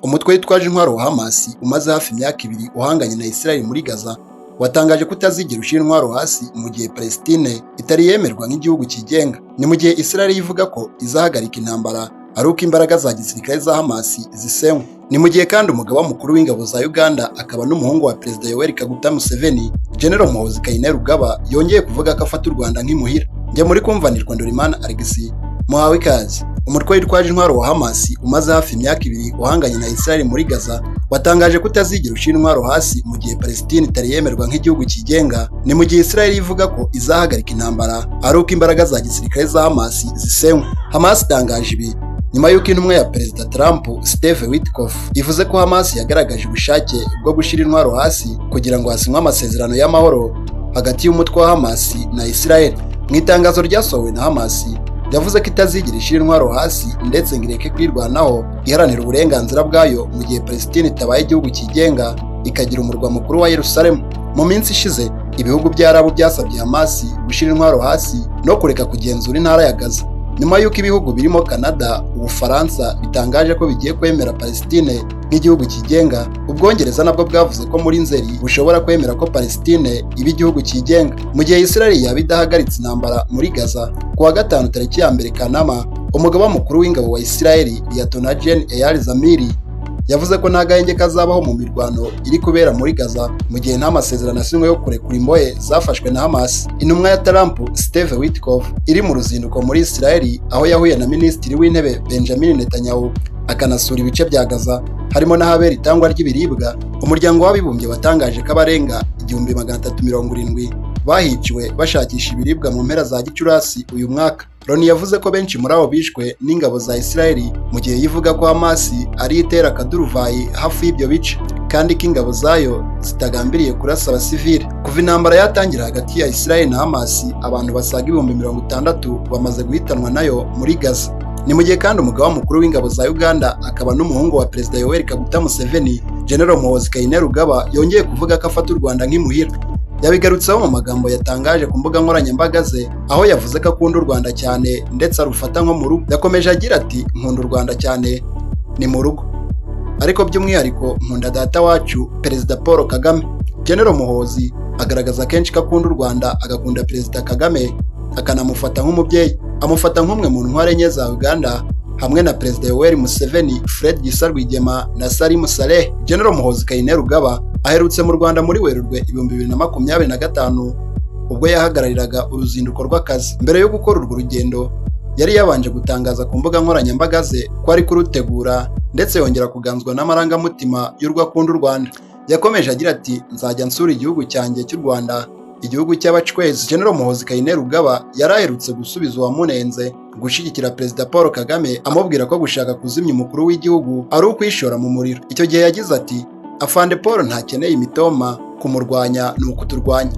Umutwe witwaje intwaro wa Hamas umaze hafi imyaka 2 uhanganye na Israel muri Gaza watangaje ko utazigera ushyira intwaro hasi mu gihe Palestine itari yemerwa nk'igihugu kigenga. Ni mu gihe Israel ivuga ko izahagarika intambara ari uko imbaraga za gisirikare za Hamas zisenywe. Ni mu gihe kandi umugaba mukuru w'ingabo za Uganda akaba n'umuhungu wa Perezida Yoweri Kaguta Museveni, General Muhoozi Kainerugaba, yongeye kuvuga ko afata u Rwanda nk'imuhira. Njye muri kumvanirwa Ndorimana Alexis, muhawe ikaze. Umutwe witwaje intwaro wa Hamas umaze hafi imyaka 2 uhanganye na Israel muri Gaza watangaje ko utazigera ushyira intwaro hasi mu gihe Palestine itari yemerwa nk'igihugu kigenga. Ni mu gihe Israel ivuga ko izahagarika intambara ari uko imbaraga za gisirikare za Hamas zisenywe. Hamas itangaje ibi nyuma y'uko intumwa ya Perezida Trump, Steve Witkoff, ivuze ko Hamas yagaragaje ubushake bwo gushyira intwaro hasi kugira ngo hasinywe amasezerano y'amahoro hagati y'umutwe wa Hamas na Israel. Mu itangazo ryasohowe na Hamas yavuze ko itazigera ishyira intwaro hasi ndetse ngo ireke kwirwanaho iharanira uburenganzira bwayo mu gihe Palestine itabaye igihugu kigenga ikagira umurwa mukuru wa Yerusalemu. Mu minsi ishize ibihugu by'Arabu byasabye Hamas gushyira intwaro hasi no kureka kugenzura intara ya Gaza, nyuma y'uko ibihugu birimo Canada, Ubufaransa bitangaje ko bigiye kwemera Palestine nk'igihugu kigenga. Ubwongereza nabwo bwavuze ko muri Nzeri bushobora kwemera ko Palestine iba igihugu kigenga. Mu gihe Israel yaba idahagaritse intambara muri Gaza, ku wa 5 tariki ya 2 Kanama, umugaba mukuru w'ingabo wa Israel Liyetona Gen Eyal Zamir yavuze ko nta gahenge kazabaho mu mirwano iri kubera muri Gaza mu gihe nta masezerano asinywe yo kurekura imbohe zafashwe na Hamas. Intumwa ya Trump, Steve Witkoff, iri mu ruzinduko muri Israel aho yahuye na Minisitiri w'Intebe Benjamin Netanyahu akanasura ibice bya Gaza harimo n'ahabera itangwa ry'ibiribwa. Umuryango w'abibumbye watangaje ko abarenga 1370 bahiciwe bashakisha ibiribwa mu mpera za Gicurasi uyu mwaka. Loni yavuze ko benshi muri abo bishwe n'ingabo za Israel mu gihe yivuga ko Hamas ari itera akaduruvayi hafi y'ibyo bice kandi ko ingabo zayo zitagambiriye kurasa abasivile. Kuva intambara yatangira hagati ya Israel na Hamas, abantu basaga 60,000 bamaze guhitanwa nayo muri Gaza. Ni mu gihe kandi umugaba mukuru w'ingabo za Uganda akaba n'umuhungu wa Perezida Yoweri Kaguta Museveni, General Muhoozi Kainerugaba, yongeye kuvuga ko afata u Rwanda nk'imuhira. Yabigarutseho mu magambo yatangaje ku mbuga nkoranyambaga ze, aho yavuze ko akunda u Rwanda cyane ndetse arufata nko mu rugo. Yakomeje agira ati, nkunda u Rwanda cyane, ni mu rugo, ariko by'umwihariko nkunda data wacu Perezida Paul Kagame. General Muhoozi agaragaza kenshi ko akunda u Rwanda, agakunda Perezida Kagame, akanamufata nk'umubyeyi. Amufata nk'umwe mu ntware enye za Uganda hamwe na Perezida Yoweri Museveni, Fred Gisa Rwigema na Salim Saleh. General Muhoozi Kainerugaba aherutse mu Rwanda muri Werurwe 2025 ubwo yahagarariraga uruzinduko rw'akazi. Mbere yo gukora urwo rugendo yari yabanje gutangaza ku mbuga nkoranyambaga ze ko ari kurutegura ndetse yongera kuganzwa n'amarangamutima y'urwo akunda u Rwanda. Yakomeje agira ati, nzajya nsura igihugu cyanjye cy'u Rwanda, igihugu cy'abacwezi. General Muhoozi Kainerugaba yaraherutse gusubiza uwamunenze gushyigikira Perezida Paul Kagame amubwira ko gushaka kuzimya umukuru w'igihugu ari ukwishora mu muriro. Icyo gihe yagize ati, Afande Paul ntakeneye imitoma, kumurwanya ni ukuturwanya.